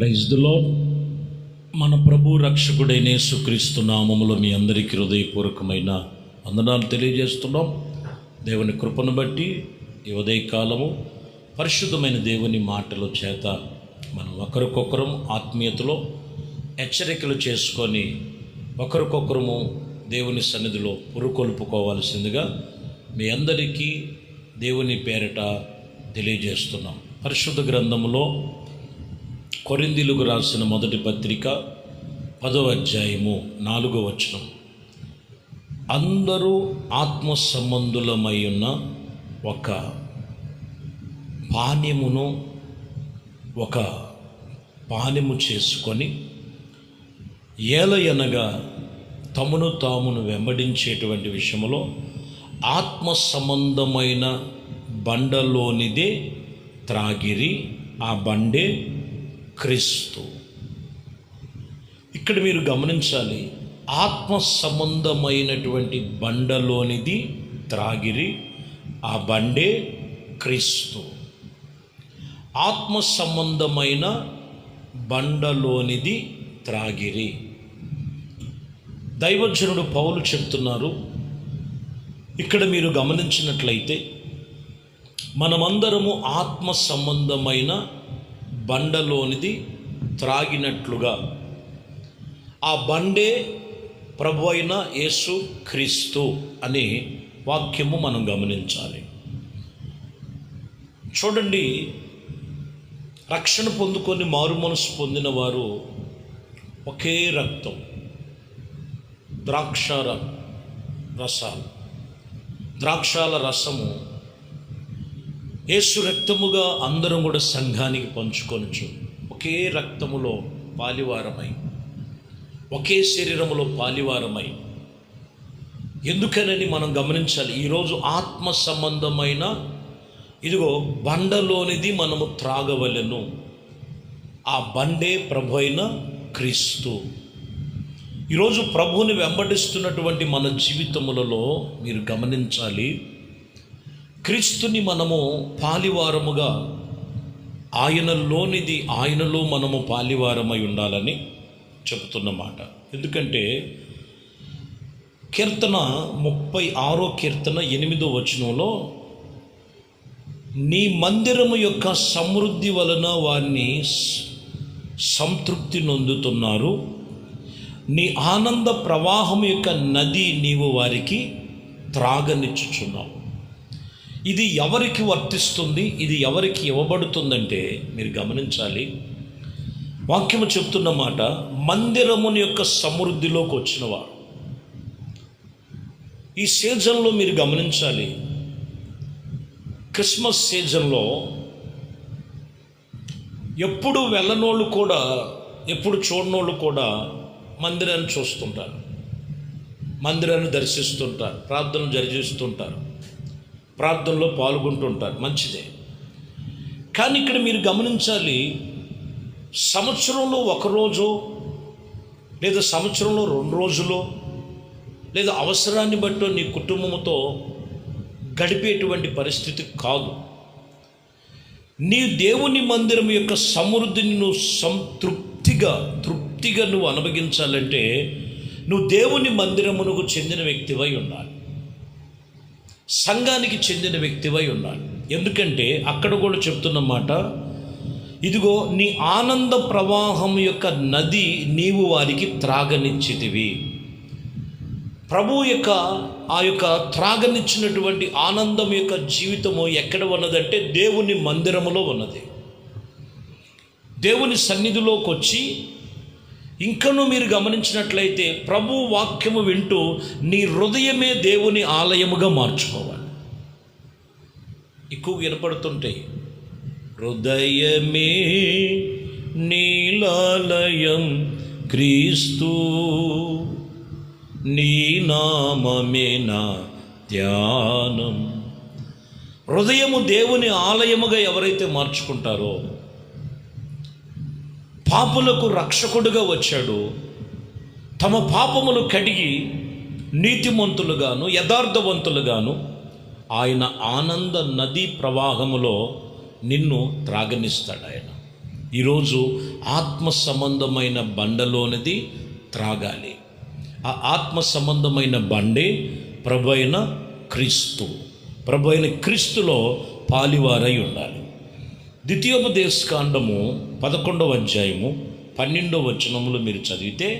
Praise the lord. మన ప్రభు రక్షకుడైన యేసుక్రీస్తు నామములో మీ అందరికీ హృదయపూర్వకమైన వందనాలు తెలియజేస్తున్నాం. దేవుని కృపను బట్టి ఈ ఉదయకాలము పరిశుద్ధమైన దేవుని మాటల చేత మనం ఒకరికొకరం ఆత్మీయతలో హెచ్చరికలు చేసుకొని ఒకరికొకరము దేవుని సన్నిధిలో పురుకొల్పుకోవాల్సిందిగా మీ అందరికీ దేవుని పేరిట తెలియజేస్తున్నాం. పరిశుద్ధ గ్రంథములో కొరింథీయులకు రాసిన మొదటి పత్రిక 10వ అధ్యాయము 4వ వచనం, అందరూ ఆత్మ సంబంధులమై ఉన్న ఒక పానీయము చేసుకొని ఏలయనగా తమను తామును వెంబడించేటువంటి విషయంలో ఆత్మ సంబంధమైన బండలోనిదే త్రాగిరి, ఆ బండే క్రీస్తు. ఇక్కడ మీరు గమనించాలి, ఆత్మ సంబంధమైనటువంటి బండలోనిది త్రాగిరి, ఆ బండే క్రీస్తు. ఆత్మ సంబంధమైన బండలోనిది త్రాగిరి. దైవజనుడు పౌలు చెప్తున్నారు, ఇక్కడ మీరు గమనించినట్లయితే మనమందరము ఆత్మ సంబంధమైన బండలోనిది త్రాగినట్లుగా ఆ బండే ప్రభు అయిన యేసు క్రీస్తు అనే వాక్యము మనం గమనించాలి. చూడండి, రక్షణ పొందుకొని మారు మనసు పొందిన వారు ఒకే రక్తం, ద్రాక్షాల రసము యేసు రక్తముగా అందరం కూడా సంఘానికి పంచుకొనచ్చు. ఒకే రక్తములో పాలివారమై, ఒకే శరీరములో పాలివారమై. ఎందుకనని మనం గమనించాలి. ఈరోజు ఆత్మ సంబంధమైన ఇదిగో బండలోనిది మనము త్రాగవలెను. ఆ బండే ప్రభు అయిన క్రీస్తు. ఈరోజు ప్రభువుని వెంబడిస్తున్నటువంటి మన జీవితములలో మీరు గమనించాలి, క్రీస్తుని మనము పాలివారముగా, ఆయనలో మనము పాలివారమై ఉండాలని చెబుతున్నమాట. ఎందుకంటే కీర్తన 36వ కీర్తన 8వ వచనంలో, నీ మందిరము యొక్క సమృద్ధి వలన వారిని సంతృప్తి నొందుతున్నారు, నీ ఆనంద ప్రవాహం యొక్క నది నీవు వారికి త్రాగనిచ్చుచున్నావు. ఇది ఎవరికి వర్తిస్తుంది, ఇది ఎవరికి ఇవ్వబడుతుందంటే మీరు గమనించాలి. వాక్యము చెప్తున్న మాట, మందిరముని యొక్క సమృద్ధిలోకి వచ్చినవారు. ఈ సీజన్లో మీరు గమనించాలి, క్రిస్మస్ సీజన్లో ఎప్పుడు వెళ్ళనోళ్ళు కూడా, ఎప్పుడు చూడనోళ్ళు కూడా మందిరాన్ని చూస్తుంటారు, మందిరాన్ని దర్శిస్తుంటారు, ప్రార్థనలు జరిగిస్తుంటారు, ప్రార్థనలో పాల్గొంటుంటారు. మంచిదే. కానీ ఇక్కడ మీరు గమనించాలి, సంవత్సరంలో ఒకరోజు లేదా సంవత్సరంలో 2 రోజులు లేదా అవసరాన్ని బట్టి నీ కుటుంబంతో గడిపేటువంటి పరిస్థితి కాదు. నీ దేవుని మందిరం యొక్క సమృద్ధిని నువ్వు తృప్తిగా నువ్వు అనుభవించాలంటే నువ్వు దేవుని మందిరమునకు చెందిన వ్యక్తివై ఉండాలి, సంఘానికి చెందిన వ్యక్తివై ఉండాలి. ఎందుకంటే అక్కడ కూడా చెప్తున్నమాట, ఇదిగో నీ ఆనంద ప్రవాహం యొక్క నది నీవు వారికి త్రాగనిచ్చితివి. ప్రభు యొక్క ఆ యొక్క త్రాగనిచ్చినటువంటి ఆనందం యొక్క జీవితము ఎక్కడ ఉన్నదంటే దేవుని మందిరములో ఉన్నది. దేవుని సన్నిధిలోకి వచ్చి ఇంకనూ మీరు గమనించినట్లయితే ప్రభు వాక్యము వింటూ నీ హృదయమే దేవుని ఆలయముగా మార్చుకోవాలి. ఎక్కువ వినపడుతుంటాయి, హృదయమే నీలాలయం క్రీస్తు, నీ నామమే నా ధ్యానం. హృదయము దేవుని ఆలయముగా ఎవరైతే మార్చుకుంటారో, పాపులకు రక్షకుడుగా వచ్చాడు, తమ పాపములు కడిగి నీతిమంతులుగాను యథార్థవంతులుగాను ఆయన ఆనంద నదీ ప్రవాహములో నిన్ను త్రాగనిస్తాడు. ఆయన ఈరోజు ఆత్మ సంబంధమైన బండలోనిది త్రాగాలి. ఆ ఆత్మ సంబంధమైన బండే ప్రభు అయిన క్రీస్తు. ప్రభు అయిన క్రీస్తులో పాలివారై ఉండాలి. ద్వితీయోపదేశకాండము 11వ అధ్యాయము 12వ వచనములు మీరు చదివితే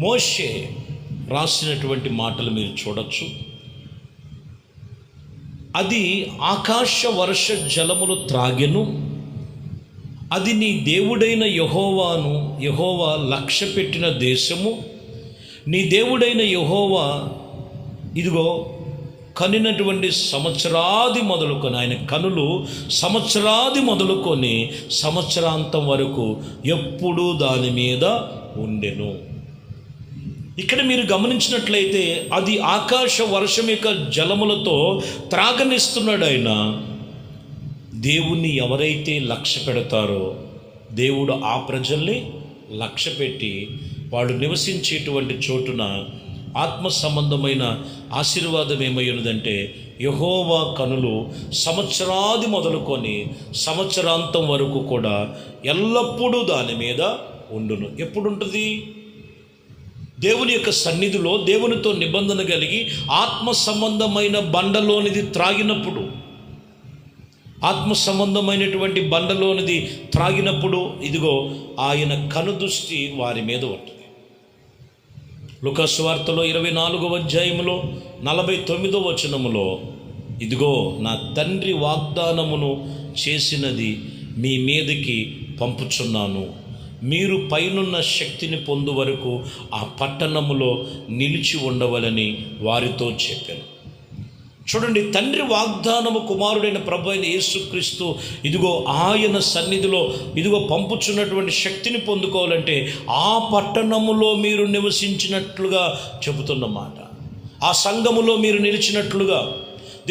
మోషే రాసినటువంటి మాటలు మీరు చూడొచ్చు. అది ఆకాశ వర్ష జలములు త్రాగెను, అది నీ దేవుడైన యెహోవా లక్ష్య పెట్టిన దేశము. నీ దేవుడైన యెహోవా ఇదిగో కనినటువంటి సంవత్సరాది మొదలుకొని, ఆయన కనులు సంవత్సరాది మొదలుకొని సంవత్సరాంతం వరకు ఎప్పుడూ దాని మీద ఉండెను. ఇక్కడ మీరు గమనించినట్లయితే అది ఆకాశ వర్షం యొక్క జలములతో త్రాగనిస్తున్నాడు ఆయన. దేవుణ్ణి ఎవరైతే లక్ష్య పెడతారో దేవుడు ఆ ప్రజల్ని లక్ష్య పెట్టి వాడు నివసించేటువంటి చోటున ఆత్మ సంబంధమైన ఆశీర్వాదం ఏమయ్యున్నదంటే యెహోవా కనులు సంవత్సరాది మొదలుకొని సంవత్సరాంతం వరకు కూడా ఎల్లప్పుడూ దాని మీద ఉండును. ఎప్పుడుంటుంది? దేవుని యొక్క సన్నిధిలో దేవునితో నిబంధన కలిగి ఆత్మ సంబంధమైన బండలోనిది త్రాగినప్పుడు, ఆత్మ సంబంధమైనటువంటి బండలోనిది త్రాగినప్పుడు ఇదిగో ఆయన కనుదృష్టి వారి మీద ఉంటుంది. లూకా సువార్తలో 24వ అధ్యాయములో 49వ వచనములో ఇదిగో నా తండ్రి వాగ్దానమును చేసినది మీ మీదకి పంపుచున్నాను, మీరు పైనున్న శక్తిని పొందు వరకు ఆ పట్టణములో నిలిచి ఉండవలని వారితో చెప్పాను. చూడండి, తండ్రి వాగ్దానము కుమారుడైన ప్రభు అయిన యేసుక్రీస్తు ఇదిగో ఆయన సన్నిధిలో ఇదిగో పంపుచున్నటువంటి శక్తిని పొందుకోవాలంటే ఆ పట్టణములో మీరు నివసించినట్లుగా చెబుతున్నమాట. ఆ సంఘములో మీరు నిలిచినట్లుగా,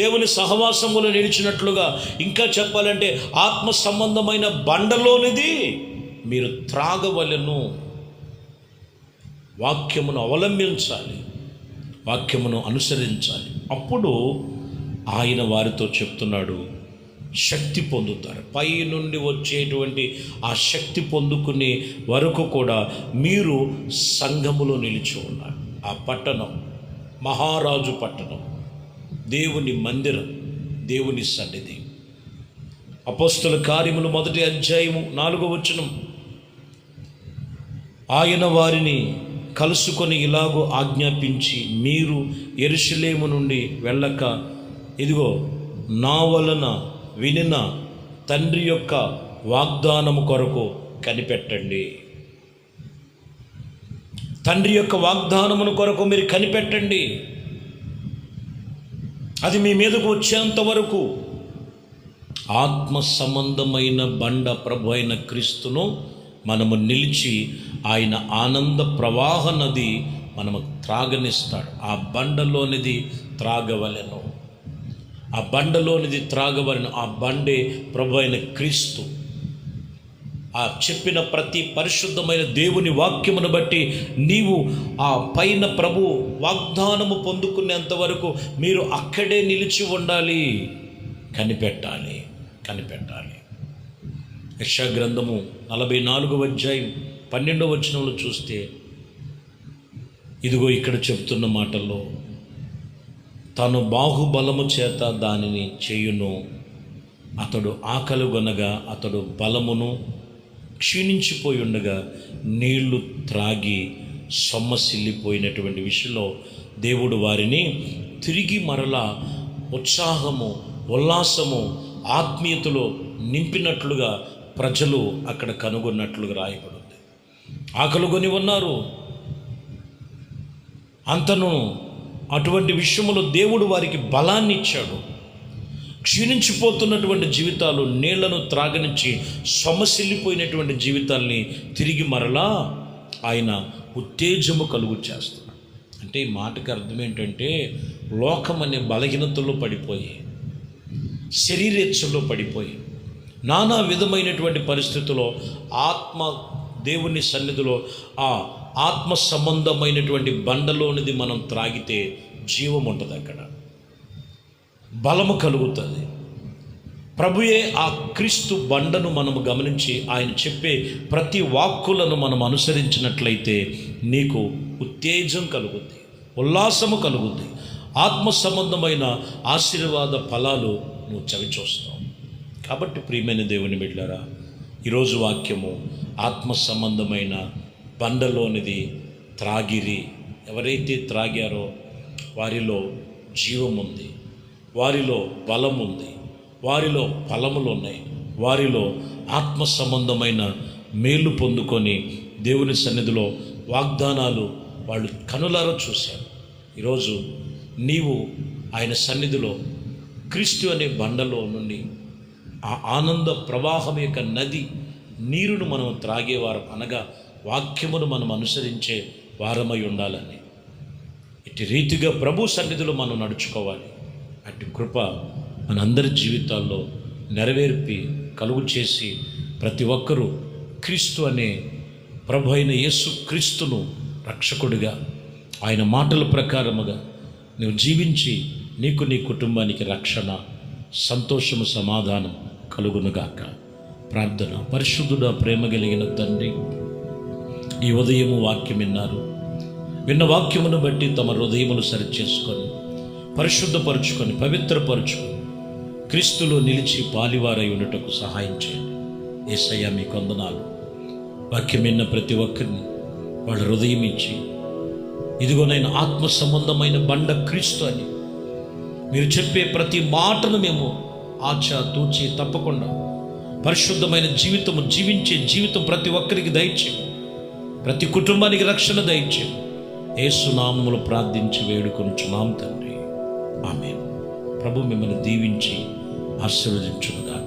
దేవుని సహవాసములో నిలిచినట్లుగా, ఇంకా చెప్పాలంటే ఆత్మ సంబంధమైన బండలోనిది మీరు త్రాగవలెను. వాక్యమును అవలంబించాలి, వాక్యమును అనుసరించాలి. అప్పుడు ఆయన వారితో చెప్తున్నాడు, శక్తి పొందుతారు. పై నుండి వచ్చేటువంటి ఆ శక్తి పొందుకునే వరకు కూడా మీరు సంఘములో నిలిచి ఉన్నారు. ఆ పట్టణం మహారాజు పట్టణం, దేవుని మందిరం, దేవుని సన్నిధి. అపోస్తల కార్యములు 1వ అధ్యాయము 4వ వచనం, ఆయన వారిని కలుసుకొని ఇలాగూ ఆజ్ఞాపించి, మీరు యెరూషలేము నుండి వెళ్ళక ఇదిగో నా వలన వినిన తండ్రి యొక్క వాగ్దానము కొరకు కనిపెట్టండి. తండ్రి యొక్క వాగ్దానమును కొరకు మీరు కనిపెట్టండి. అది మీ మీదకు వచ్చేంత వరకు ఆత్మ సంబంధమైన బండ ప్రభు అయిన క్రీస్తును మనము నిలిచి ఆయన ఆనంద ప్రవాహ నది మనము త్రాగనిస్తాడు. ఆ బండలోనిది త్రాగవలెను, ఆ బండలోనిది త్రాగవలెను. ఆ బండే ప్రభు అయిన క్రీస్తు. ఆ చెప్పిన ప్రతి పరిశుద్ధమైన దేవుని వాక్యమును బట్టి నీవు ఆ పైన ప్రభు వాగ్దానము పొందుకునేంత వరకు మీరు అక్కడే నిలిచి ఉండాలి, కనిపెట్టాలి. యెషయా గ్రంథము 44వ అధ్యాయం 12వ వచనంలో చూస్తే ఇదిగో ఇక్కడ చెప్తున్న మాటల్లో, తను బాహుబలము చేత దానిని చేయును, అతడు ఆకలిగొనగా అతడు బలమును క్షీణించిపోయి ఉండగా నీళ్లు త్రాగి సొమ్మసిల్లిపోయినటువంటి విషయంలో దేవుడు వారిని తిరిగి మరలా ఉత్సాహము, ఉల్లాసము, ఆత్మీయతలో నింపినట్లుగా ప్రజలు అక్కడ కనుగొన్నట్లుగా రాయబడింది. ఆకలిగొని ఉన్నారు. అంతను అటువంటి విషయంలో దేవుడు వారికి బలాన్ని ఇచ్చాడు. క్షీణించిపోతున్నటువంటి జీవితాలు, నీళ్లను త్రాగనిచ్చి సొమ్మసిల్లిపోయినటువంటి జీవితాల్ని తిరిగి మరలా ఆయన ఉత్తేజము కలుగు చేస్తున్నాడు. అంటే ఈ మాటకి అర్థం ఏంటంటే, లోకం అనే బలహీనతలో పడిపోయి, శరీరేచ్ఛలో పడిపోయి, నానా విధమైనటువంటి పరిస్థితుల్లో ఆత్మ దేవుని సన్నిధిలో ఆ ఆత్మ సంబంధమైనటువంటి బండలోనిది మనం త్రాగితే జీవం ఉంటుంది, అక్కడ బలము కలుగుతుంది. ప్రభుయే ఆ క్రీస్తు బండను మనము గమనించి ఆయన చెప్పే ప్రతి వాక్కులను మనం అనుసరించినట్లయితే నీకు ఉత్తేజం కలుగుద్ది, ఉల్లాసము కలుగుద్ది, ఆత్మ సంబంధమైన ఆశీర్వాద ఫలాలు నువ్వు చవిచూస్తావు. కాబట్టి ప్రియమైన దేవుని బిడ్డలారా, ఈరోజు వాక్యము ఆత్మ సంబంధమైన బండలోనిది త్రాగిరి. ఎవరైతే త్రాగారో వారిలో జీవం ఉంది, వారిలో బలం ఉంది, వారిలో ఫలములు ఉన్నాయి, వారిలో ఆత్మ సంబంధమైన మేలు పొందుకొని దేవుని సన్నిధిలో వాగ్దానాలు వాళ్ళు కనులారా చూశారు. ఈరోజు నీవు ఆయన సన్నిధిలో క్రీస్తు అనే బండలో నుండి ఆ ఆనంద ప్రవాహం యొక్క నది నీరును మనం త్రాగేవారం, అనగా వాక్యమును మనం అనుసరించే వారమై ఉండాలని, ఇటు రీతిగా ప్రభు సన్నిధిలో మనం నడుచుకోవాలి. అటు కృప మనందరి జీవితాల్లో నెరవేర్పి కలుగు చేసి ప్రతి ఒక్కరూ క్రీస్తు అనే ప్రభు అయిన యేసు క్రీస్తును రక్షకుడిగా ఆయన మాటల ప్రకారముగా నువ్వు జీవించి నీకు నీ కుటుంబానికి రక్షణ, సంతోషము, సమాధానం కలుగునుగాక. ప్రార్థన. పరిశుద్ధుడా, ప్రేమ కలిగిన తండ్రి, ఈ ఉదయము వాక్యం విన్నారు. విన్న వాక్యమును బట్టి తమ హృదయములు సరిచేసుకొని పరిశుద్ధపరుచుకొని పవిత్రపరుచుకొని క్రీస్తులో నిలిచి పాలివారై ఉండటకు సహాయం చేయండి. యేసయ్య మీకు వందనాలు. వాక్యం విన్న ప్రతి ఒక్కరిని వాళ్ళ హృదయం ఇచ్చి, ఇదిగోనైనా ఆత్మ సంబంధమైన బండ క్రీస్తు అని మీరు చెప్పే ప్రతి మాటను మేము తూచి తప్పకుండా పరిశుద్ధమైన జీవితము జీవించే జీవితం ప్రతి ఒక్కరికి దయచేయండి. ప్రతి కుటుంబానికి రక్షణ దయచేయండి. యేసు నామములో ప్రార్థించి వేడుకొనుచున్నాం తండ్రి, ఆమేన్. ప్రభు మిమ్మల్ని దీవించి ఆశీర్వదించునుగాక.